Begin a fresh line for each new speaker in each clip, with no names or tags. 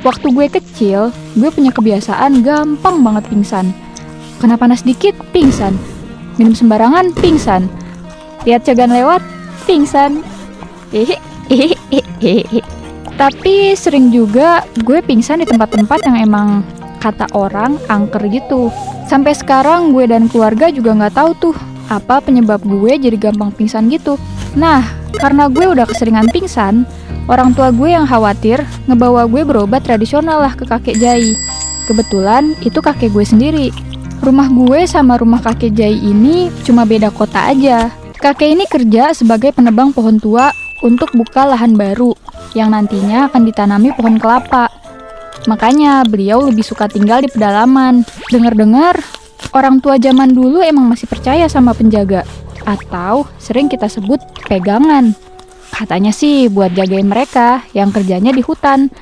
Waktu gue kecil, gue punya kebiasaan gampang banget pingsan. Kena panas dikit, pingsan. Minum sembarangan, pingsan. Lihat cegan lewat, pingsan. Tapi sering juga gue pingsan di tempat-tempat yang emang kata orang angker gitu. Sampai sekarang gue dan keluarga juga nggak tahu tuh apa penyebab gue jadi gampang pingsan gitu. Nah, karena gue udah keseringan pingsan, orang tua gue yang khawatir ngebawa gue berobat tradisional lah ke kakek Jai. Kebetulan itu kakek gue sendiri. Rumah gue sama rumah kakek Jai ini cuma beda kota aja. Kakek ini kerja sebagai penebang pohon tua untuk buka lahan baru yang nantinya akan ditanami pohon kelapa. Makanya beliau lebih suka tinggal di pedalaman. Dengar-dengar, orang tua zaman dulu emang masih percaya sama penjaga, atau sering kita sebut pegangan. Katanya sih buat jagain mereka yang kerjanya di hutan,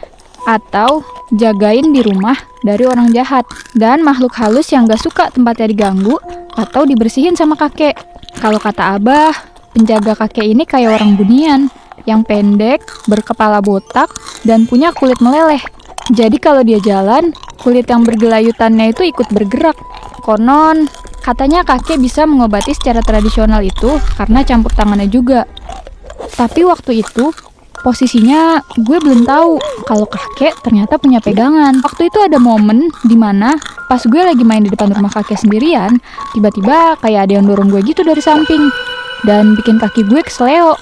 atau jagain di rumah dari orang jahat, dan makhluk halus yang gak suka tempatnya diganggu atau dibersihin sama kakek. Kalau kata Abah, penjaga kakek ini kayak orang bunian, yang pendek, berkepala botak, dan punya kulit meleleh. Jadi kalau dia jalan, kulit yang bergelayutannya itu ikut bergerak. Konon, katanya kakek bisa mengobati secara tradisional itu karena campur tangannya juga. Tapi waktu itu, posisinya gue belum tahu kalau kakek ternyata punya pegangan. Waktu itu ada momen dimana pas gue lagi main di depan rumah kakek sendirian, tiba-tiba kayak ada yang dorong gue gitu dari samping dan bikin kaki gue kesleo.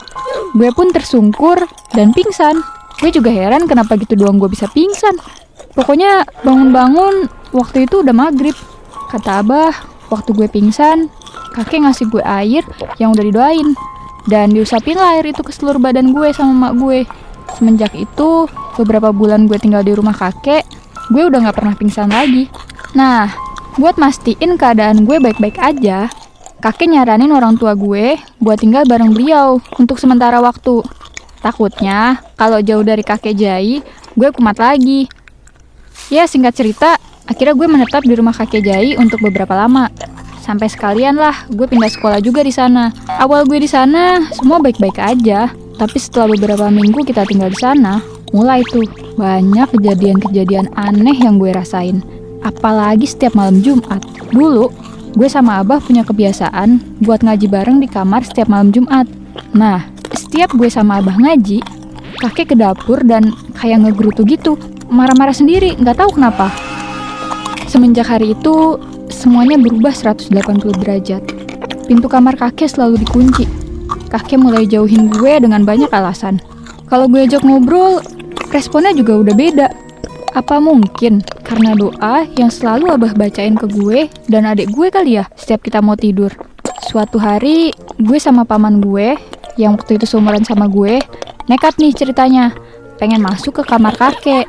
Gue pun tersungkur dan pingsan. Gue juga heran kenapa gitu doang gue bisa pingsan. Pokoknya bangun-bangun waktu itu udah maghrib. Kata Abah, waktu gue pingsan, kakek ngasih gue air yang udah didoain. Dan diusapin lah air itu ke seluruh badan gue sama mak gue. Semenjak itu, beberapa bulan gue tinggal di rumah kakek, gue udah gak pernah pingsan lagi. Nah, buat mastiin keadaan gue baik-baik aja, kakek nyaranin orang tua gue buat tinggal bareng beliau untuk sementara waktu. Takutnya, kalau jauh dari kakek Jai, gue kumat lagi. Ya, singkat cerita, akhirnya gue menetap di rumah kakek Jai untuk beberapa lama. Sampai sekalian lah, gue pindah sekolah juga di sana. Awal gue di sana, semua baik-baik aja. Tapi setelah beberapa minggu kita tinggal di sana, mulai tuh banyak kejadian-kejadian aneh yang gue rasain. Apalagi setiap malam Jumat. Dulu, gue sama Abah punya kebiasaan buat ngaji bareng di kamar setiap malam Jumat. Nah, setiap gue sama Abah ngaji, kakek ke dapur dan kayak ngegerutu gitu, marah-marah sendiri, nggak tahu kenapa. Semenjak hari itu, semuanya berubah 180 derajat. Pintu kamar kakek selalu dikunci. Kakek mulai jauhin gue dengan banyak alasan. Kalau gue ajak ngobrol, responnya juga udah beda. Apa mungkin karena doa yang selalu Abah bacain ke gue dan adik gue kali ya setiap kita mau tidur? Suatu hari, gue sama paman gue yang waktu itu seumuran sama gue, nekat nih ceritanya, pengen masuk ke kamar kakek.